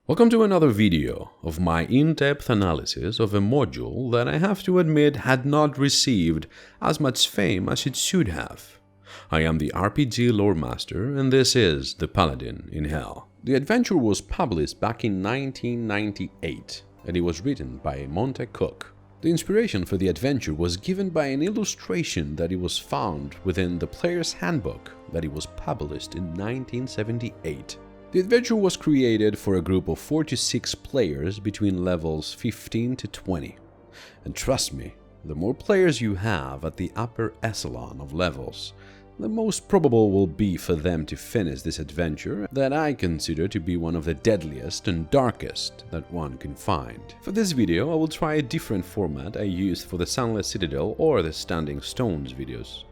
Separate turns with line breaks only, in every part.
Welcome to another video of my in-depth analysis of a module that I have to admit had not received as much fame as it should have. I am the RPG Lore Master and this is The Paladin in Hell. The adventure was published back in 1998 and it was written by Monte Cook. The inspiration for the adventure was given by an illustration that it was found within the player's handbook that it was published in 1978. The adventure was created for a group of 4 to 6 players between levels 15 to 20. And trust me, the more players you have at the upper echelon of levels, the most probable will be for them to finish this adventure that I consider to be one of the deadliest and darkest that one can find. For this video, I will try a different format I used for the Sunless Citadel or the Standing Stones videos.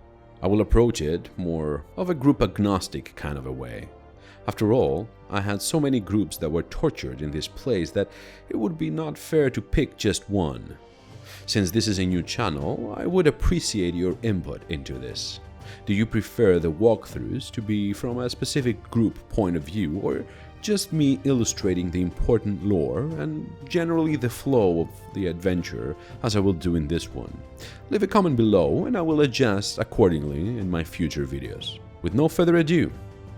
I will approach it more of a group agnostic kind of a way. After all, I had so many groups that were tortured in this place that it would be not fair to pick just one. Since this is a new channel, I would appreciate your input into this. Do you prefer the walkthroughs to be from a specific group point of view or just me illustrating the important lore and generally the flow of the adventure as I will do in this one? Leave a comment below and I will adjust accordingly in my future videos. With no further ado,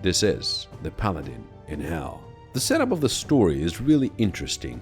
this is The Paladin in Hell. The setup of the story is really interesting.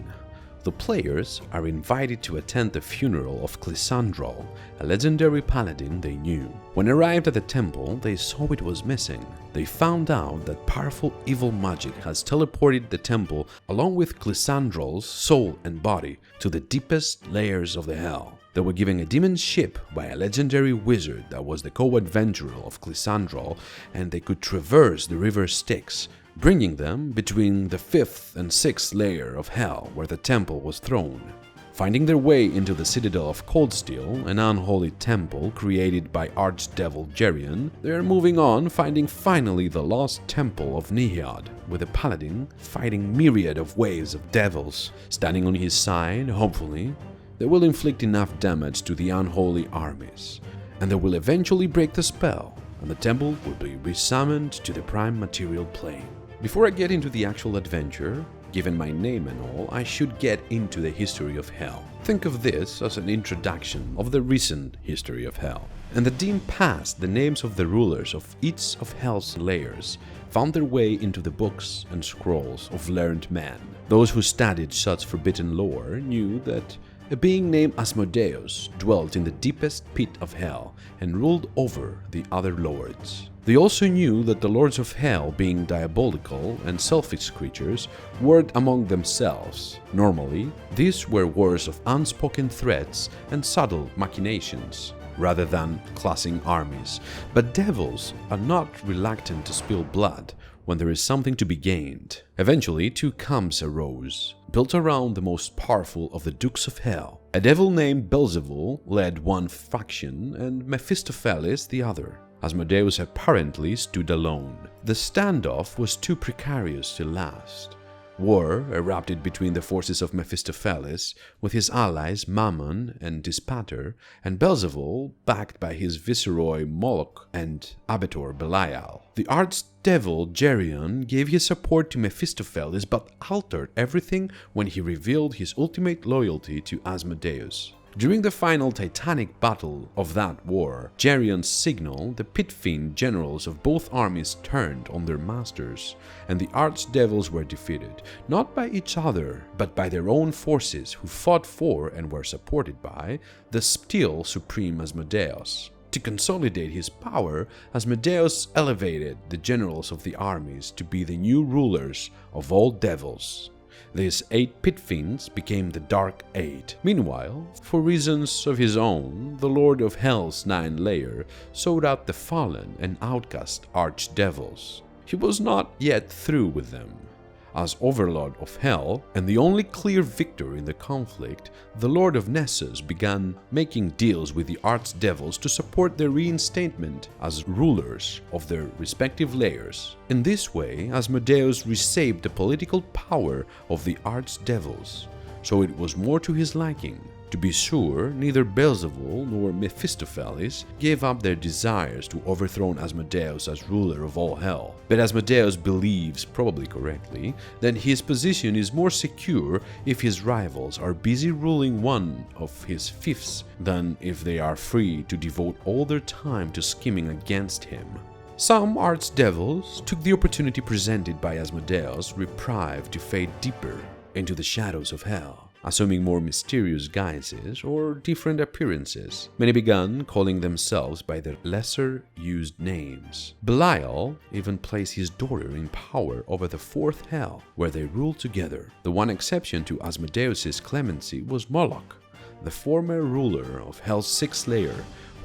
The players are invited to attend the funeral of Clysandrol, a legendary paladin they knew. When arrived at the temple, they saw it was missing. They found out that powerful evil magic has teleported the temple along with Clysandrol's soul and body to the deepest layers of the hell. They were given a demon ship by a legendary wizard that was the co-adventurer of Clysandrol, and they could traverse the river Styx, bringing them between the 5th and 6th layer of hell where the temple was thrown. Finding their way into the Citadel of Coldsteel, an unholy temple created by Archdevil Geryon, they are moving on, finding finally the lost temple of Nihad, with a paladin fighting myriad of waves of devils. Standing on his side, hopefully, they will inflict enough damage to the unholy armies, and they will eventually break the spell, and the temple will be resummoned to the prime material plane. Before I get into the actual adventure, given my name and all, I should get into the history of Hell. Think of this as an introduction of the recent history of Hell. In the dim past, the names of the rulers of each of Hell's layers found their way into the books and scrolls of learned men. Those who studied such forbidden lore knew that a being named Asmodeus dwelt in the deepest pit of hell and ruled over the other lords. They also knew that the lords of hell, being diabolical and selfish creatures, warred among themselves. Normally, these were wars of unspoken threats and subtle machinations, rather than clashing armies. But devils are not reluctant to spill blood when there is something to be gained. Eventually, 2 camps arose, built around the most powerful of the Dukes of Hell. A devil named Beelzebul led one faction and Mephistopheles the other. Asmodeus apparently stood alone. The standoff was too precarious to last. War erupted between the forces of Mephistopheles, with his allies Mammon and Dispater, and Beelzebul, backed by his viceroy Moloch and abetor Belial. The archdevil Geryon gave his support to Mephistopheles but altered everything when he revealed his ultimate loyalty to Asmodeus. During the final titanic battle of that war, Geryon's signal, the pit-fiend generals of both armies turned on their masters, and the archdevils were defeated, not by each other, but by their own forces who fought for and were supported by the still supreme Asmodeus. To consolidate his power, Asmodeus elevated the generals of the armies to be the new rulers of all devils. These 8 pit fiends became the Dark 8. Meanwhile, for reasons of his own, the Lord of Hell's 9th layer sought out the fallen and outcast archdevils. He was not yet through with them. As Overlord of Hell, and the only clear victor in the conflict, the Lord of Nessus began making deals with the archdevils to support their reinstatement as rulers of their respective layers. In this way, Asmodeus reshaped the political power of the archdevils, so it was more to his liking. To be sure, neither Beelzebul nor Mephistopheles gave up their desires to overthrow Asmodeus as ruler of all hell. But Asmodeus believes, probably correctly, that his position is more secure if his rivals are busy ruling one of his fiefs than if they are free to devote all their time to scheming against him. Some archdevils took the opportunity presented by Asmodeus' reprieve to fade deeper into the shadows of hell, assuming more mysterious guises or different appearances. Many began calling themselves by their lesser-used names. Belial even placed his daughter in power over the fourth hell, where they ruled together. The one exception to Asmodeus' clemency was Moloch, the former ruler of hell's sixth layer,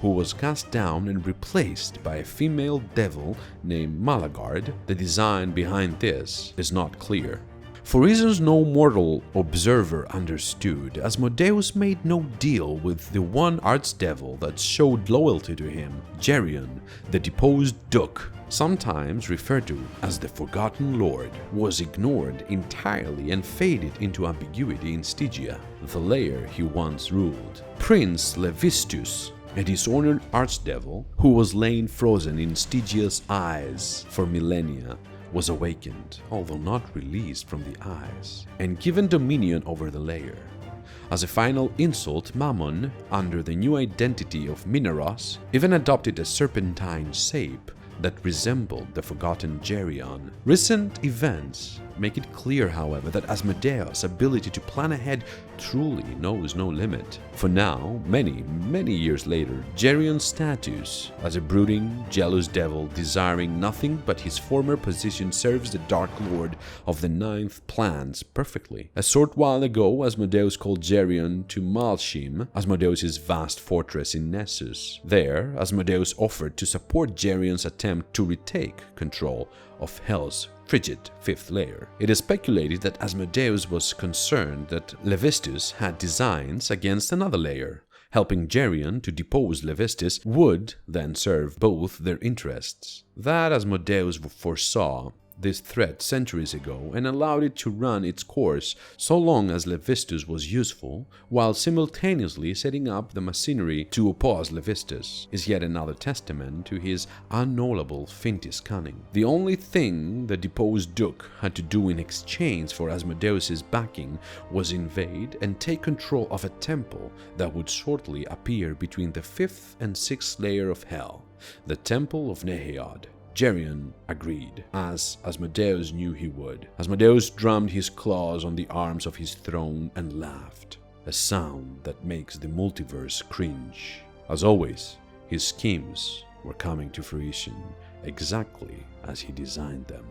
who was cast down and replaced by a female devil named Malagard. The design behind this is not clear. For reasons no mortal observer understood, Asmodeus made no deal with the one archdevil that showed loyalty to him, Geryon, the deposed Duke, sometimes referred to as the Forgotten Lord, was ignored entirely and faded into ambiguity in Stygia, the layer he once ruled. Prince Levistus, a dishonored archdevil who was lain frozen in Stygia's eyes for millennia, was awakened, although not released from the eyes, and given dominion over the layer. As a final insult, Mammon, under the new identity of Minaros, even adopted a serpentine shape that resembled the forgotten Geryon. Recent events make it clear, however, that Asmodeus' ability to plan ahead truly knows no limit. For now, many years later, Geryon's status as a brooding, jealous devil desiring nothing but his former position serves the Dark Lord of the Ninth plans perfectly. A short while ago, Asmodeus called Geryon to Malshim, Asmodeus' vast fortress in Nessus. There, Asmodeus offered to support Geryon's attempt to retake control of Hell's frigid fifth layer. It is speculated that Asmodeus was concerned that Levistus had designs against another layer. Helping Geryon to depose Levistus would then serve both their interests. That Asmodeus foresaw this threat centuries ago and allowed it to run its course so long as Levistus was useful, while simultaneously setting up the machinery to oppose Levistus, is yet another testament to his unknowable fiendish cunning. The only thing the deposed Duke had to do in exchange for Asmodeus' backing was invade and take control of a temple that would shortly appear between the fifth and sixth layer of hell, the Temple of Neheod. Geryon agreed, as Asmodeus knew he would. Asmodeus drummed his claws on the arms of his throne and laughed, a sound that makes the multiverse cringe. As always, his schemes were coming to fruition exactly as he designed them.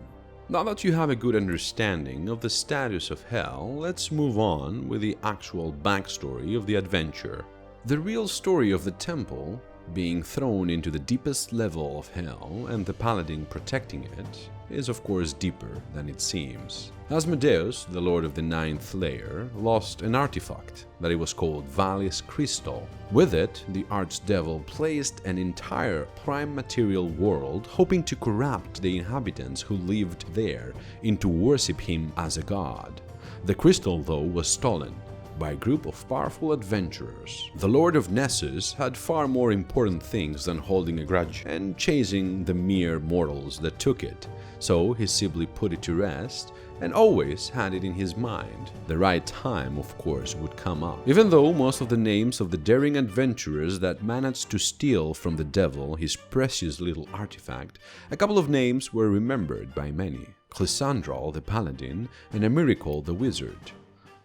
Now that you have a good understanding of the status of Hell, let's move on with the actual backstory of the adventure. The real story of the temple being thrown into the deepest level of hell and the paladin protecting it is of course deeper than it seems. Asmodeus, the lord of the ninth layer, lost an artifact that it was called Valis Crystal. With it, the archdevil placed an entire prime material world, hoping to corrupt the inhabitants who lived there into worship him as a god. The crystal, though, was stolen by a group of powerful adventurers. The Lord of Nessus had far more important things than holding a grudge and chasing the mere mortals that took it, so he simply put it to rest and always had it in his mind. The right time, of course, would come up. Even though most of the names of the daring adventurers that managed to steal from the devil his precious little artifact, a couple of names were remembered by many: Clysandral the paladin and Emerical the wizard.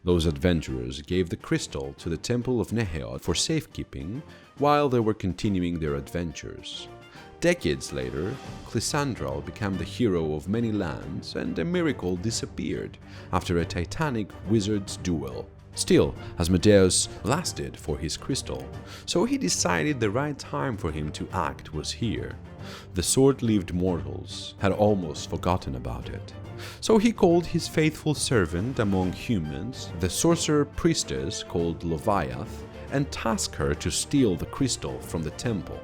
Those adventurers gave the crystal to the Temple of Neheod for safekeeping while they were continuing their adventures. Decades later, Clysandral became the hero of many lands and Emerical disappeared after a titanic wizard's duel. Still, Asmodeus lasted for his crystal, so he decided the right time for him to act was here. The short-lived mortals had almost forgotten about it. So he called his faithful servant among humans, the sorcerer priestess called Loviath, and tasked her to steal the crystal from the temple.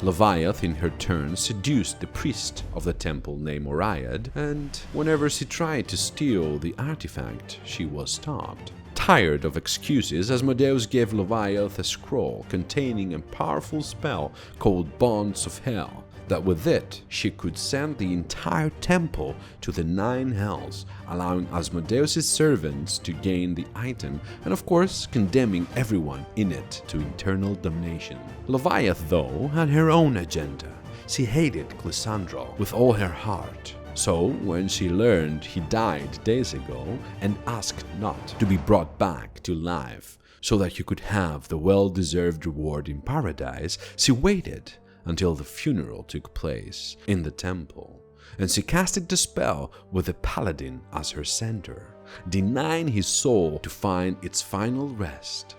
Loviath, in her turn, seduced the priest of the temple named Oriad, and whenever she tried to steal the artifact, she was stopped. Tired of excuses, Asmodeus gave Leviath a scroll containing a powerful spell called Bonds of Hell, that with it she could send the entire temple to the 9 hells, allowing Asmodeus' servants to gain the item and of course condemning everyone in it to eternal damnation. Leviath, though, had her own agenda. She hated Clysandral with all her heart. So, when she learned he died days ago and asked not to be brought back to life so that he could have the well-deserved reward in paradise, she waited until the funeral took place in the temple, and she casted the spell with the paladin as her center, denying his soul to find its final rest.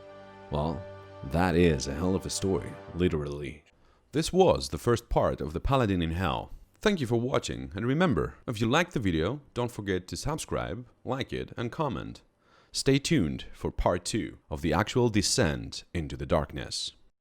Well, that is a hell of a story, literally. This was the first part of The Paladin in Hell. Thank you for watching, and remember, if you liked the video, don't forget to subscribe, like it, and comment. Stay tuned for part 2 of the actual descent into the darkness.